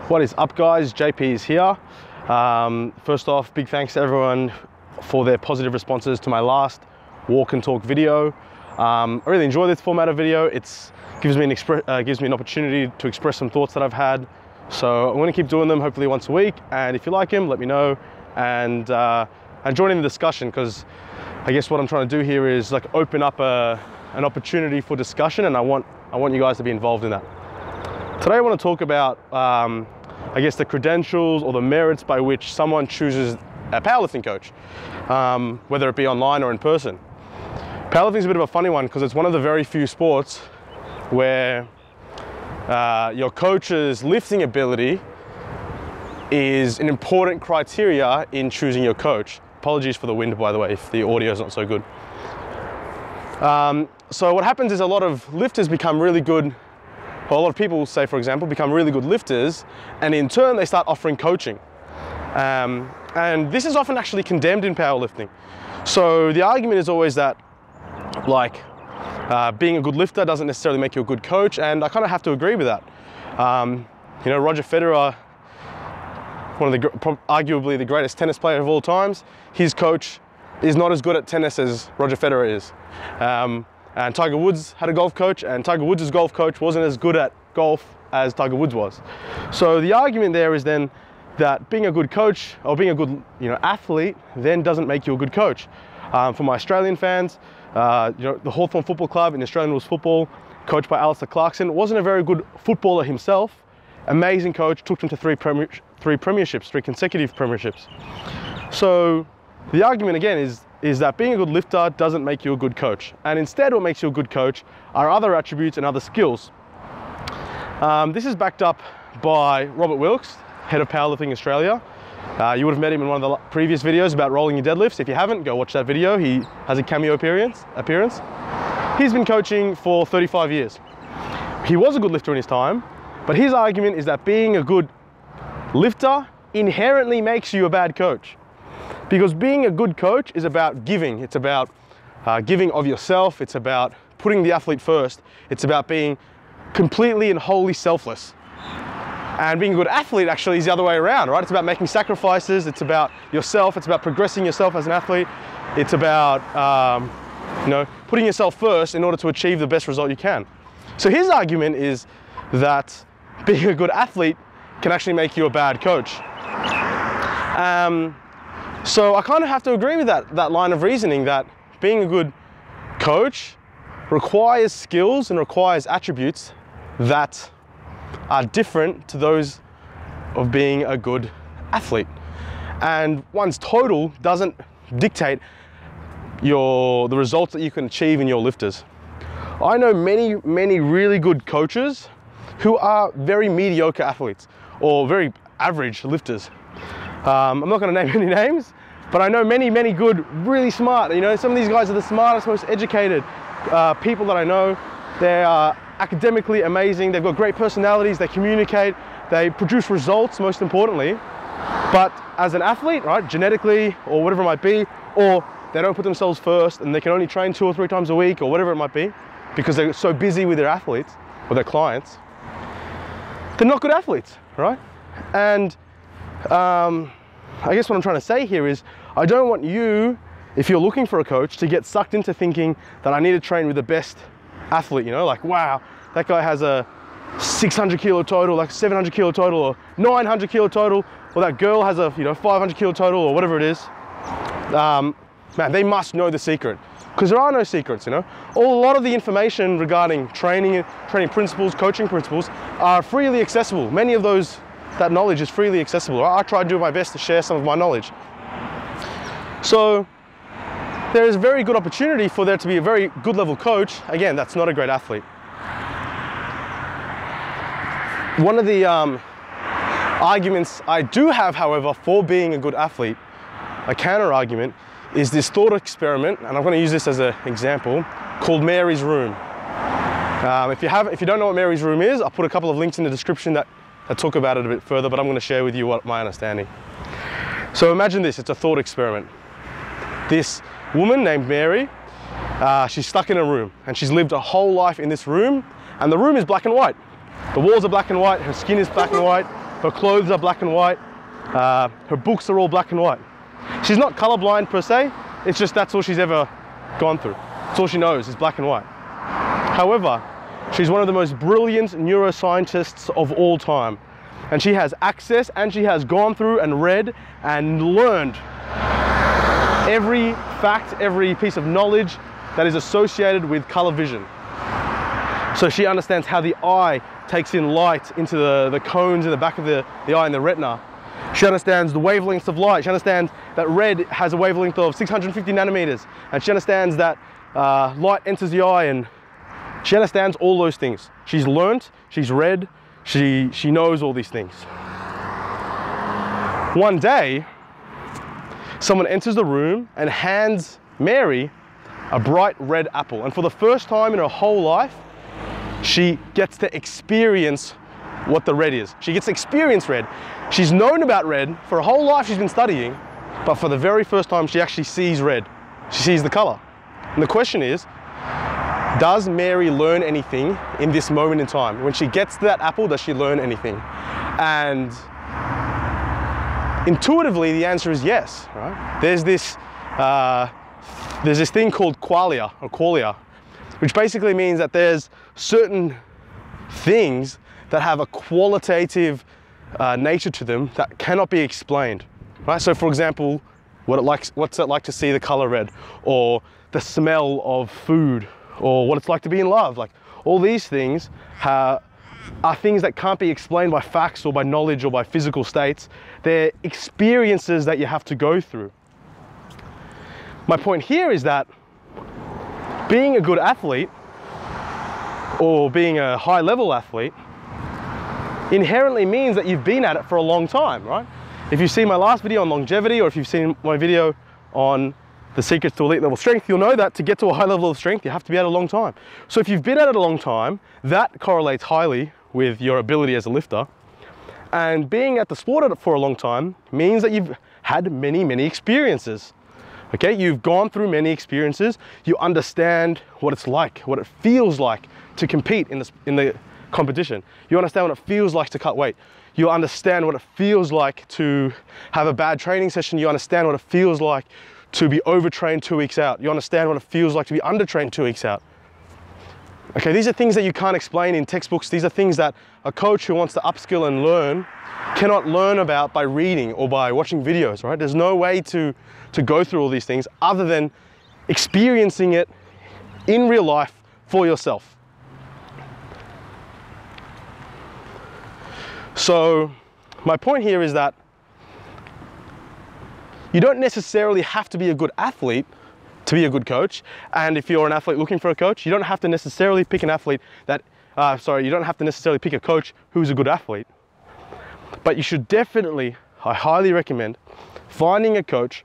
What is up, guys? JP is here. First off, big thanks to everyone for their positive responses to my last walk and talk video. I really enjoy this format of video. It gives me an opportunity to express some thoughts that I've had. So I'm going to keep doing them, hopefully once a week. And if you like them, let me know and join in the discussion, because I guess what I'm trying to do here is like open up an opportunity for discussion, and I want you guys to be involved in that. Today I want to talk about I guess the credentials or the merits by which someone chooses a powerlifting coach, whether it be online or in person. Powerlifting is a bit of a funny one because it's one of the very few sports where your coach's lifting ability is an important criteria in choosing your coach. Apologies for the wind, by the way, if the audio is not so good. So what happens is a lot of lifters become really good. Well, a lot of people, say for example, become really good lifters, and in turn they start offering coaching. And this is often actually condemned in powerlifting. So the argument is always that being a good lifter doesn't necessarily make you a good coach, and I kind of have to agree with that. You know, Roger Federer, arguably the greatest tennis player of all times, his coach is not as good at tennis as Roger Federer is. And Tiger Woods had a golf coach, and Tiger Woods' golf coach wasn't as good at golf as Tiger Woods was. So the argument there is then that being a good coach or being a good athlete then doesn't make you a good coach. For my Australian fans, the Hawthorn Football Club in Australian rules football, coached by Alistair Clarkson, wasn't a very good footballer himself. Amazing coach, took him to three consecutive premierships. So the argument again is that being a good lifter doesn't make you a good coach. And instead what makes you a good coach are other attributes and other skills. This is backed up by Robert Wilkes, head of Powerlifting Australia. You would have met him in one of the previous videos about rolling your deadlifts. If you haven't, go watch that video. He has a cameo appearance. He's been coaching for 35 years. He was a good lifter in his time, but his argument is that being a good lifter inherently makes you a bad coach. Because being a good coach is about giving. It's about giving of yourself. It's about putting the athlete first. It's about being completely and wholly selfless. And being a good athlete actually is the other way around, right? It's about making sacrifices. It's about yourself. It's about progressing yourself as an athlete. It's about putting yourself first in order to achieve the best result you can. So his argument is that being a good athlete can actually make you a bad coach. So I kind of have to agree with that line of reasoning, that being a good coach requires skills and requires attributes that are different to those of being a good athlete. And one's total doesn't dictate the results that you can achieve in your lifters. I know many really good coaches who are very mediocre athletes or very average lifters. I'm not going to name any names, but I know many good, really smart. Some of these guys are the smartest, most educated people that I know. They are academically amazing. They've got great personalities. They communicate. They produce results, most importantly. But as an athlete, right, genetically or whatever it might be, or they don't put themselves first and they can only train 2 or 3 times a week or whatever it might be because they're so busy with their athletes or their clients, they're not good athletes, right? And I guess what I'm trying to say here is I don't want you, if you're looking for a coach, to get sucked into thinking that I need to train with the best athlete, like, wow, that guy has a 600 kilo total, like 700 kilo total, or 900 kilo total, or that girl has a 500 kilo total, or whatever it is. Man, they must know the secret, because there are no secrets. A lot of the information regarding training principles, coaching principles are freely accessible. Many of that knowledge is freely accessible. I try to do my best to share some of my knowledge. So there is a very good opportunity for there to be a very good level coach, again, that's not a great athlete. One of the arguments I do have, however, for being a good athlete, a counter argument, is this thought experiment, and I'm going to use this as an example, called Mary's Room. If you don't know what Mary's Room is, I'll put a couple of links in the description that talk about it a bit further, but I'm going to share with you what my understanding. So imagine this, it's a thought experiment. This woman named Mary, she's stuck in a room, and she's lived a whole life in this room, and the room is black and white. The walls are black and white, her skin is black and white, Her clothes are black and white. Her books are all black and white. She's not colorblind per se, it's just that's all she's ever gone through. That's all she knows is black and white. However, she's one of the most brilliant neuroscientists of all time. And she has access, and she has gone through and read and learned every fact, every piece of knowledge that is associated with color vision. So she understands how the eye takes in light into the cones in the back of the eye and the retina. She understands the wavelengths of light. She understands that red has a wavelength of 650 nanometers. And she understands that light enters the eye, and she understands all those things. She's learnt, she's read, she knows all these things. One day, someone enters the room and hands Mary a bright red apple. And for the first time in her whole life, she gets to experience what the red is. She gets to experience red. She's known about red for her whole life. She's been studying, but for the very first time, she actually sees red. She sees the color. And the question is, does Mary learn anything in this moment in time? When she gets to that apple, does she learn anything? And intuitively, the answer is yes, right? There's this thing called qualia, or qualia, which basically means that there's certain things that have a qualitative nature to them that cannot be explained, right? So for example, what's it like to see the color red, or the smell of food, or what it's like to be in love. Like, all these things are things that can't be explained by facts or by knowledge or by physical states. They're experiences that you have to go through. My point here is that being a good athlete, or being a high-level athlete, inherently means that you've been at it for a long time, right? If you've seen my last video on longevity, or if you've seen my video on the secrets to elite level strength, you'll know that to get to a high level of strength, you have to be at it a long time. So if you've been at it a long time, that correlates highly with your ability as a lifter. And being at the sport for a long time means that you've had many, many experiences. Okay, you've gone through many experiences. You understand what it's like, what it feels like to compete in the competition. You understand what it feels like to cut weight. You understand what it feels like to have a bad training session. You understand what it feels like to be overtrained 2 weeks out. You understand what it feels like to be undertrained 2 weeks out. Okay, these are things that you can't explain in textbooks. These are things that a coach who wants to upskill and learn cannot learn about by reading or by watching videos, right? There's no way to go through all these things other than experiencing it in real life for yourself. So my point here is that you don't necessarily have to be a good athlete to be a good coach. And if you're an athlete looking for a coach, you don't have to necessarily pick an athlete that, you don't have to necessarily pick a coach who's a good athlete. But you should definitely, I highly recommend finding a coach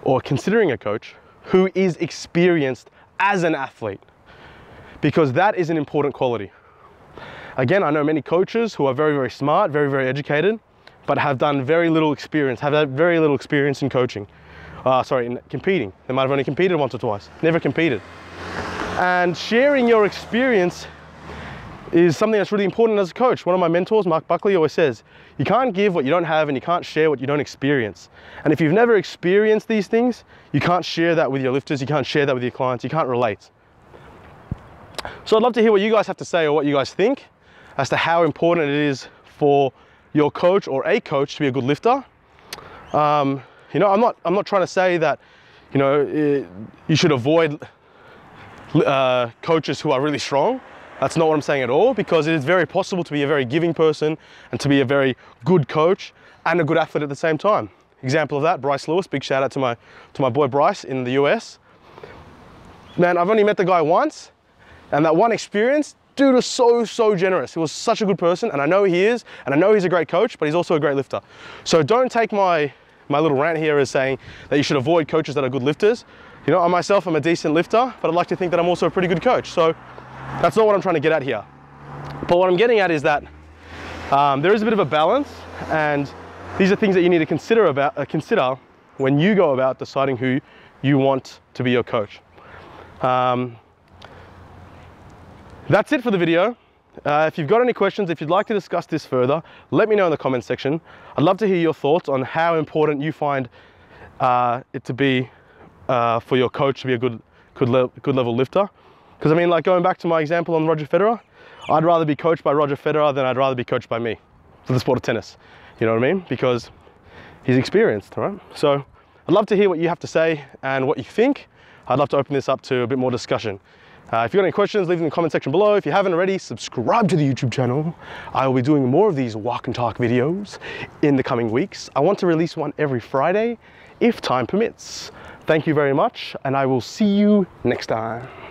or considering a coach who is experienced as an athlete, because that is an important quality. Again, I know many coaches who are very, very smart, very, very educated, but have done very little experience, have had very little experience in coaching. In competing. They might have only competed once or twice, never competed. And sharing your experience is something that's really important as a coach. One of my mentors, Mark Buckley, always says, you can't give what you don't have, and you can't share what you don't experience. And if you've never experienced these things, you can't share that with your lifters, you can't share that with your clients, you can't relate. So I'd love to hear what you guys have to say, or what you guys think as to how important it is for your coach or a coach to be a good lifter. You know, I'm not trying to say that, you know, you should avoid coaches who are really strong. That's not what I'm saying at all, because it is very possible to be a very giving person and to be a very good coach and a good athlete at the same time. Example of that, Bryce Lewis. Big shout out to my boy Bryce in the US. Man, I've only met the guy once, and that one experience, dude was so generous. He was such a good person, and I know he is, and I know he's a great coach, but he's also a great lifter. So don't take my little rant here as saying that you should avoid coaches that are good lifters. You know, I myself am a decent lifter, but I'd like to think that I'm also a pretty good coach. So that's not what I'm trying to get at here. But what I'm getting at is that there is a bit of a balance, and these are things that you need to consider when you go about deciding who you want to be your coach. That's it for the video. If you've got any questions, if you'd like to discuss this further, let me know in the comments section. I'd love to hear your thoughts on how important you find it to be for your coach to be a good level lifter. Because I mean, like going back to my example on Roger Federer, I'd rather be coached by Roger Federer than I'd rather be coached by me for the sport of tennis. You know what I mean? Because he's experienced, right? So I'd love to hear what you have to say and what you think. I'd love to open this up to a bit more discussion. If you've got any questions, leave them in the comment section below. If you haven't already, subscribe to the YouTube channel. I will be doing more of these walk and talk videos in the coming weeks. I want to release one every Friday, if time permits. Thank you very much, and I will see you next time.